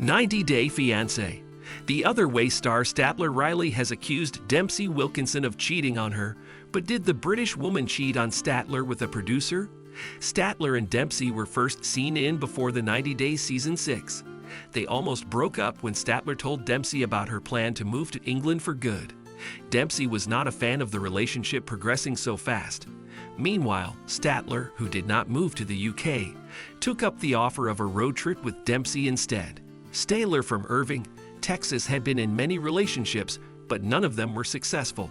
90-Day Fiancé. The other way star Statler Riley has accused Dempsey Wilkinson of cheating on her, but did the British woman cheat on Statler with a producer? Statler and Dempsey were first seen in Before the 90 Days Season 6. They almost broke up when Statler told Dempsey about her plan to move to England for good. Dempsey was not a fan of the relationship progressing so fast. Meanwhile, Statler, who did not move to the UK, took up the offer of a road trip with Dempsey instead. Statler from Irving, Texas had been in many relationships, but none of them were successful.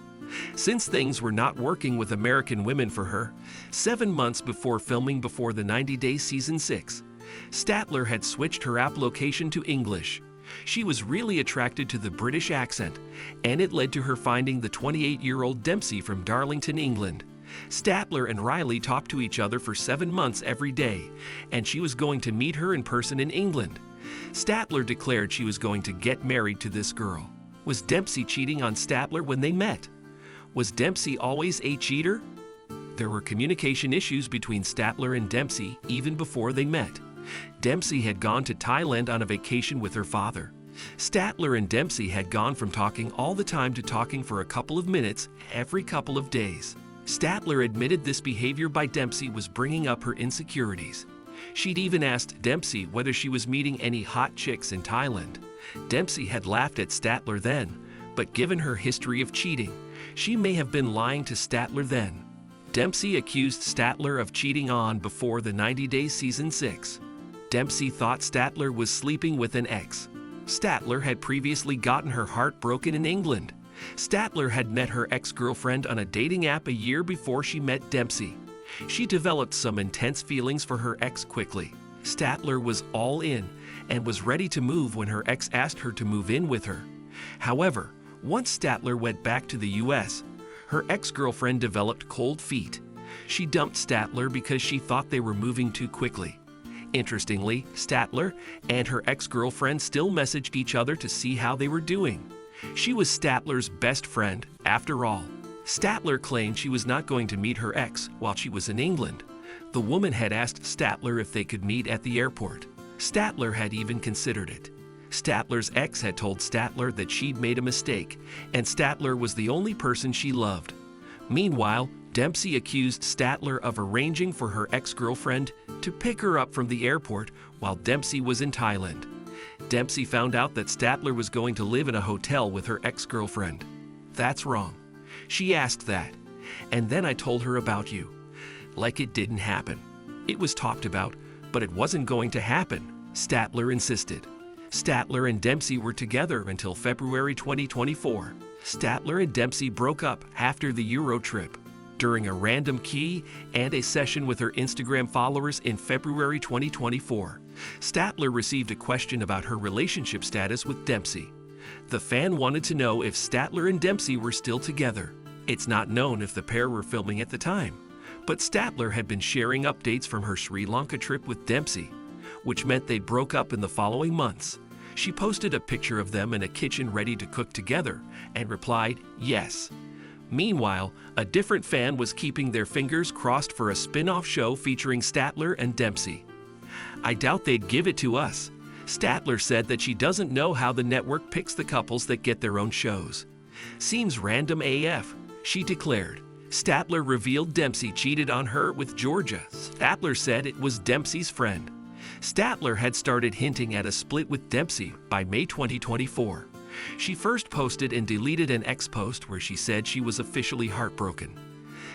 Since things were not working with American women for her, 7 months before filming Before the 90 Days Season 6, Statler had switched her app location to English. She was really attracted to the British accent, and it led to her finding the 28-year-old Dempsey from Darlington, England. Statler and Riley talked to each other for 7 months every day, and she was going to meet her in person in England. Statler declared she was going to get married to this girl. Was Dempsey cheating on Statler when they met? Was Dempsey always a cheater? There were communication issues between Statler and Dempsey even before they met. Dempsey had gone to Thailand on a vacation with her father. Statler and Dempsey had gone from talking all the time to talking for a couple of minutes every couple of days. Statler admitted this behavior by Dempsey was bringing up her insecurities. She'd even asked Dempsey whether she was meeting any hot chicks in Thailand. Dempsey had laughed at Statler then, but given her history of cheating, she may have been lying to Statler then. Dempsey accused Statler of cheating on Before the 90 Days Season 6. Dempsey thought Statler was sleeping with an ex. Statler had previously gotten her heart broken in England. Statler had met her ex-girlfriend on a dating app a year before she met Dempsey. She developed some intense feelings for her ex quickly. Statler was all in and was ready to move when her ex asked her to move in with her. However, once Statler went back to the US, her ex-girlfriend developed cold feet. She dumped Statler because she thought they were moving too quickly. Interestingly, Statler and her ex-girlfriend still messaged each other to see how they were doing. She was Statler's best friend, after all. Statler claimed she was not going to meet her ex while she was in England. The woman had asked Statler if they could meet at the airport. Statler had even considered it. Statler's ex had told Statler that she'd made a mistake, and Statler was the only person she loved. Meanwhile, Dempsey accused Statler of arranging for her ex-girlfriend to pick her up from the airport while Dempsey was in Thailand. Dempsey found out that Statler was going to live in a hotel with her ex-girlfriend. That's wrong. She asked that, and then I told her about you. Like it didn't happen. It was talked about, but it wasn't going to happen, Statler insisted. Statler and Dempsey were together until February 2024. Statler and Dempsey broke up after the Euro trip. During a random key and a session with her Instagram followers in February 2024, Statler received a question about her relationship status with Dempsey. The fan wanted to know if Statler and Dempsey were still together. It's not known if the pair were filming at the time, but Statler had been sharing updates from her Sri Lanka trip with Dempsey, which meant they broke up in the following months. She posted a picture of them in a kitchen ready to cook together and replied, "Yes." Meanwhile, a different fan was keeping their fingers crossed for a spin-off show featuring Statler and Dempsey. "I doubt they'd give it to us." Statler said that she doesn't know how the network picks the couples that get their own shows. "Seems random AF," she declared. Statler revealed Dempsey cheated on her with Georgia. Statler said it was Dempsey's friend. Statler had started hinting at a split with Dempsey by May 2024. She first posted and deleted an ex-post where she said she was officially heartbroken.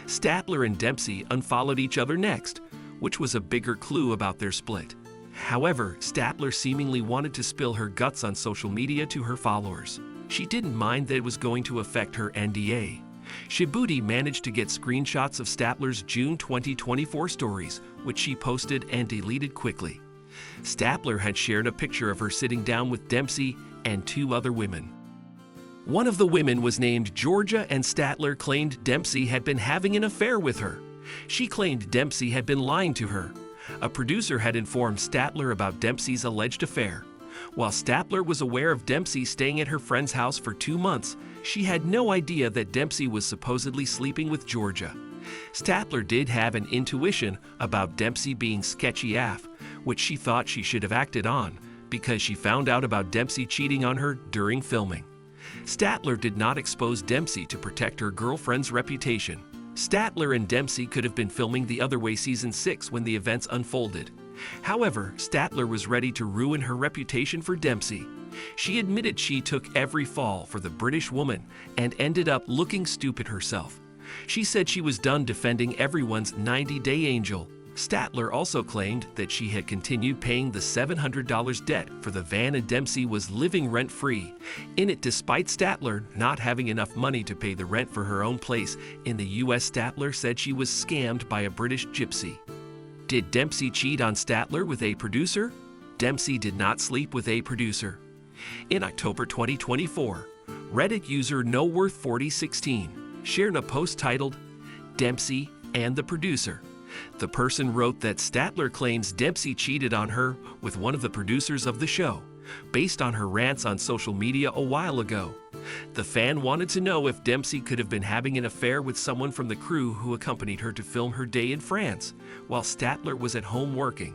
Statler and Dempsey unfollowed each other next, which was a bigger clue about their split. However, Statler seemingly wanted to spill her guts on social media to her followers. She didn't mind that it was going to affect her NDA. Shibuti managed to get screenshots of Statler's June 2024 stories, which she posted and deleted quickly. Statler had shared a picture of her sitting down with Dempsey and 2 other women. One of the women was named Georgia, and Statler claimed Dempsey had been having an affair with her. She claimed Dempsey had been lying to her. A producer had informed Statler about Dempsey's alleged affair. While Statler was aware of Dempsey staying at her friend's house for 2 months, she had no idea that Dempsey was supposedly sleeping with Georgia. Statler did have an intuition about Dempsey being sketchy AF, which she thought she should have acted on, because she found out about Dempsey cheating on her during filming. Statler did not expose Dempsey to protect her girlfriend's reputation. Statler and Dempsey could have been filming The Other Way Season 6 when the events unfolded. However, Statler was ready to ruin her reputation for Dempsey. She admitted she took every fall for the British woman and ended up looking stupid herself. She said she was done defending everyone's 90-day angel. Statler also claimed that she had continued paying the $700 debt for the van and Dempsey was living rent-free in it despite Statler not having enough money to pay the rent for her own place in the US. Statler said she was scammed by a British gypsy. Did Dempsey cheat on Statler with a producer? Dempsey did not sleep with a producer. In October 2024, Reddit user NoWorth4016 shared a post titled, "Dempsey and the Producer." The person wrote that Statler claims Dempsey cheated on her with one of the producers of the show, based on her rants on social media a while ago. The fan wanted to know if Dempsey could have been having an affair with someone from the crew who accompanied her to film her day in France, while Statler was at home working.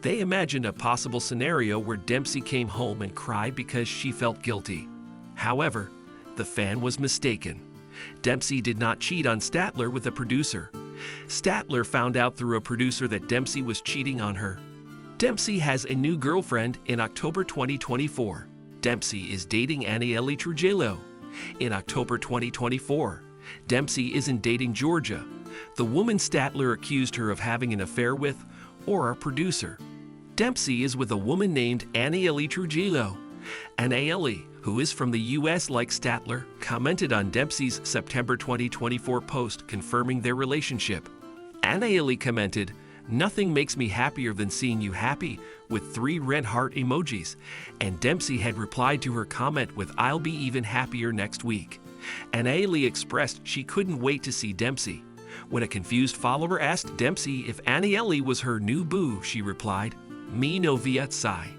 They imagined a possible scenario where Dempsey came home and cried because she felt guilty. However, the fan was mistaken. Dempsey did not cheat on Statler with a producer. Statler found out through a producer that Dempsey was cheating on her. Dempsey has a new girlfriend in October 2024. Dempsey is dating Aniele Trujillo. In October 2024, Dempsey isn't dating Georgia, the woman Statler accused her of having an affair with, or a producer. Dempsey is with a woman named Aniele Trujillo. Aniele, who is from the US like Statler, commented on Dempsey's September 2024 post confirming their relationship. Aniele commented, "Nothing makes me happier than seeing you happy," with 3 red heart emojis, and Dempsey had replied to her comment with, "I'll be even happier next week." Aniele expressed she couldn't wait to see Dempsey. When a confused follower asked Dempsey if Aniele was her new boo, she replied, "Me no viat sai."